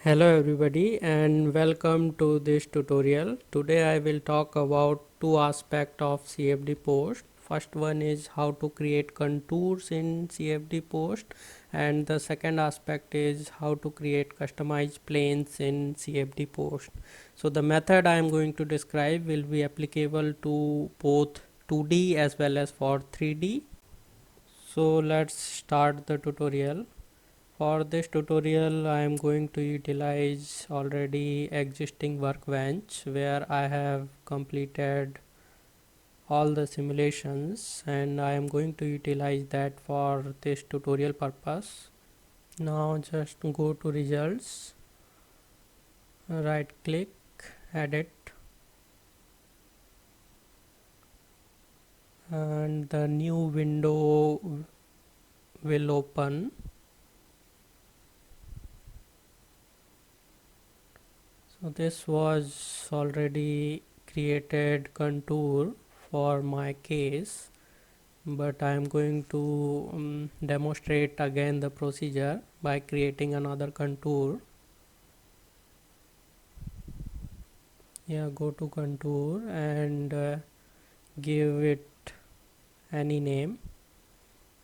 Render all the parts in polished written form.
Hello everybody and welcome to this tutorial. Today I will talk about two aspects of CFD Post. First one is how to create contours in CFD Post, and the second aspect is how to create customized planes in CFD Post. So the method I am going to describe will be applicable to both 2D as well as for 3D. So let's start the tutorial. For this tutorial I am going to utilize already existing workbench where I have completed all the simulations, and I am going to utilize that for this tutorial purpose. Now just go to results, right click, edit, and the new window will open. So this was already created contour for my case, but I am going to demonstrate again the procedure by creating another contour. Go to contour and give it any name.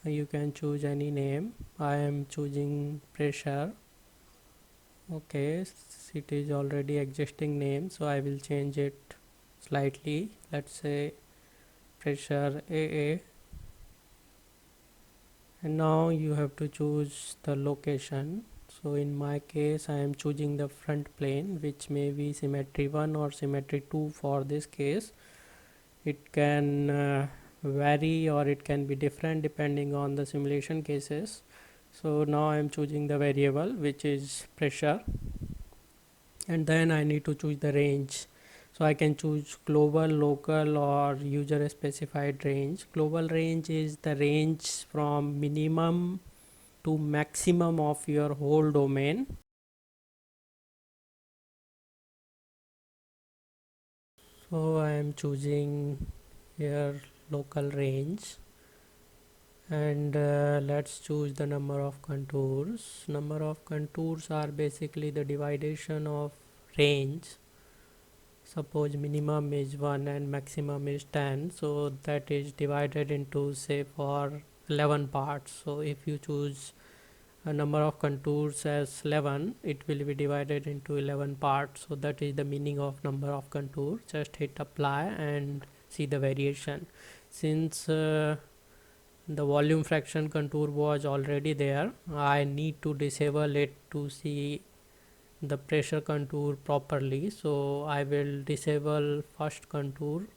You can choose any name. I am choosing pressure. Okay, it is already existing name, so I will change it slightly. Let's say pressure AA. And now you have to choose the location. So in my case I am choosing the front plane, which may be symmetry 1 or symmetry 2. For this case it can vary, or it can be different depending on the simulation cases. So now I am choosing the variable, which is pressure, and then I need to choose the range. So I can choose global, local, or user specified range. Global range is the range from minimum to maximum of your whole domain. So I am choosing here local range, and let's choose the number of contours. Number of contours are basically the dividation of range. Suppose minimum is 1 and maximum is 10, so that is divided into, say, for 11 parts. So if you choose a number of contours as 11, it will be divided into 11 parts. So that is the meaning of number of contours. Just hit apply and see the variation. Since the volume fraction contour was already there, I need to disable it to see the pressure contour properly. So I will disable first contour,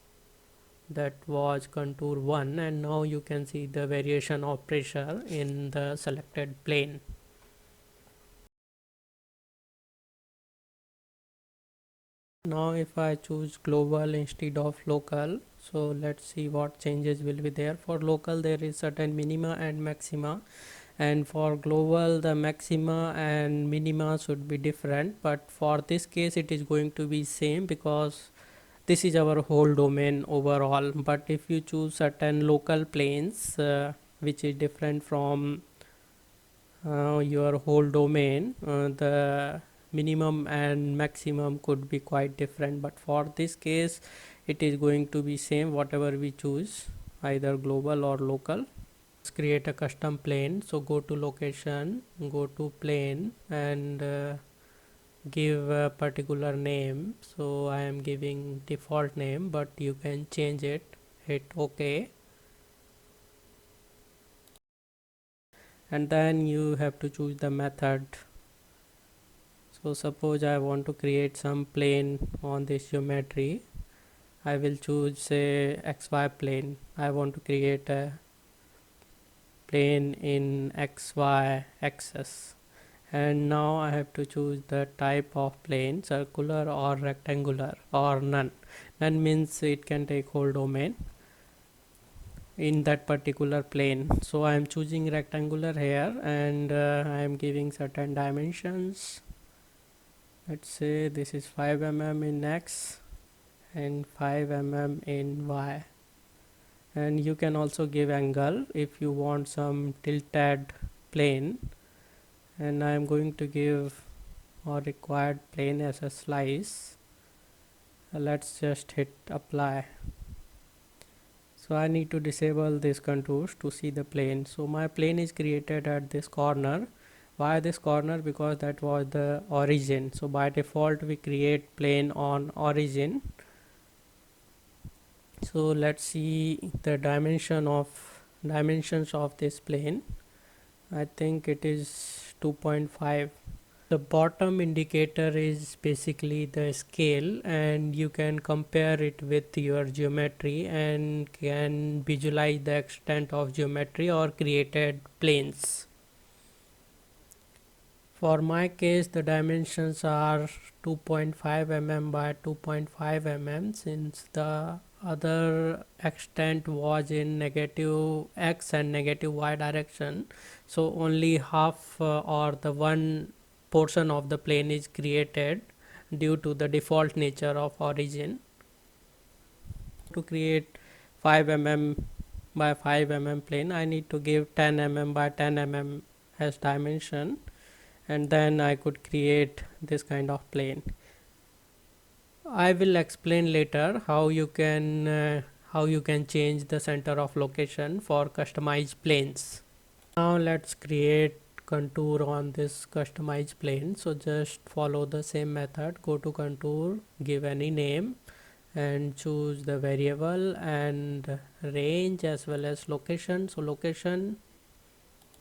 that was contour 1, and now you can see the variation of pressure in the selected plane. Now if I choose global instead of local, so let's see what changes will be there. For local there is certain minima and maxima, and for global the maxima and minima should be different, but for this case it is going to be same because this is our whole domain overall. But if you choose certain local planes which is different from your whole domain, the minimum and maximum could be quite different, but for this case it is going to be same whatever we choose, either global or local. Let's create a custom plane. So go to location, go to plane, and give a particular name. So I am giving default name, but you can change it. Hit OK, and then you have to choose the method. So suppose I want to create some plane on this geometry. I will choose, say, XY plane. I want to create a plane in XY axis, and now I have to choose the type of plane, circular or rectangular or none. None means it can take whole domain in that particular plane. So I am choosing rectangular here, and I am giving certain dimensions. Let's say this is 5 mm in X and 5 mm in Y, and you can also give angle if you want some tilted plane, and I am going to give or required plane as a slice. Let's just hit apply. So I need to disable these contours to see the plane. So my plane is created at this corner. Why this corner? Because that was the origin. So by default we create plane on origin. So let's see the dimensions of this plane. I think it is 2.5. The bottom indicator is basically the scale, and you can compare it with your geometry and can visualize the extent of geometry or created planes. For my case, the dimensions are 2.5 mm by 2.5 mm, since the other extent was in negative x and negative y direction. So only half or the one portion of the plane is created due to the default nature of origin. To create 5 mm by 5 mm plane, I need to give 10 mm by 10 mm as dimension, and then I could create this kind of plane. I will explain later how you can change the center of location for customized planes. Now let's create contour on this customized plane. So just follow the same method. Go to contour, give any name, and choose the variable and range as well as location. So location.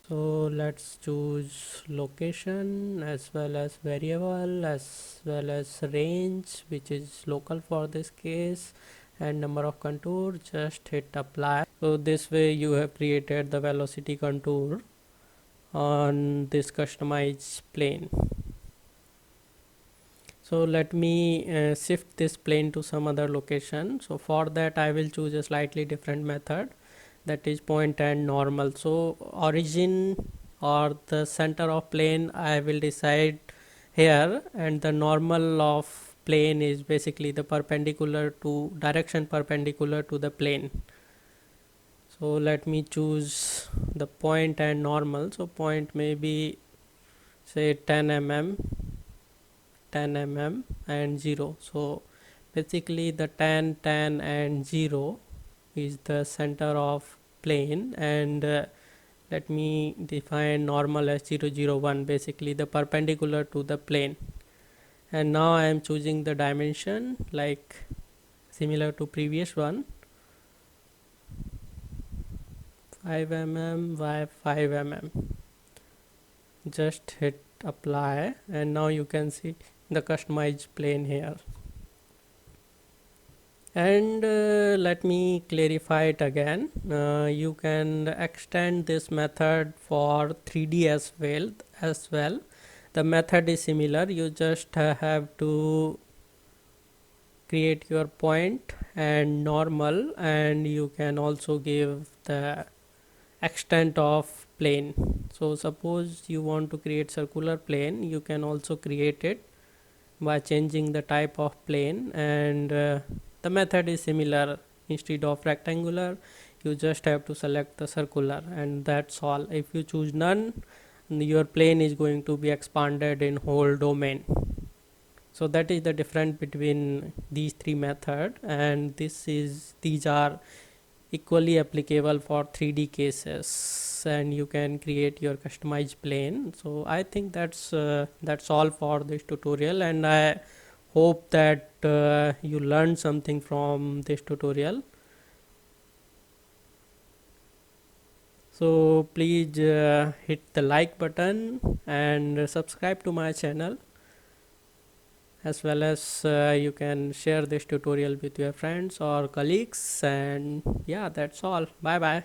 So let's choose location as well as variable as well as range, which is local for this case, and number of contour. Just hit apply. So this way you have created the velocity contour on this customized plane. So let me shift this plane to some other location. So for that I will choose a slightly different method, that is point and normal. So origin or the center of plane I will decide here, and the normal of plane is basically the direction perpendicular to the plane. So let me choose the point and normal. So point may be say 10 mm, 10 mm and 0. So basically the 10, 10 and 0 is the center of plane, and let me define normal as 0, 0, 1, basically the perpendicular to the plane. And now I am choosing the dimension like similar to previous one, 5 mm by 5 mm. Just hit apply, and now you can see the customized plane here. And let me clarify it again. You can extend this method for 3D as well. The method is similar. You just have to create your point and normal, and you can also give the extent of plane. So suppose you want to create circular plane, you can also create it by changing the type of plane, and the method is similar. Instead of rectangular, you just have to select the circular, and that's all. If you choose none, your plane is going to be expanded in whole domain. So that is the difference between these three methods, and these are equally applicable for 3D cases, and you can create your customized plane. So I think that's all for this tutorial, and I hope that you learned something from this tutorial. So please hit the like button and subscribe to my channel, as well as you can share this tutorial with your friends or colleagues. And yeah, that's all. Bye bye.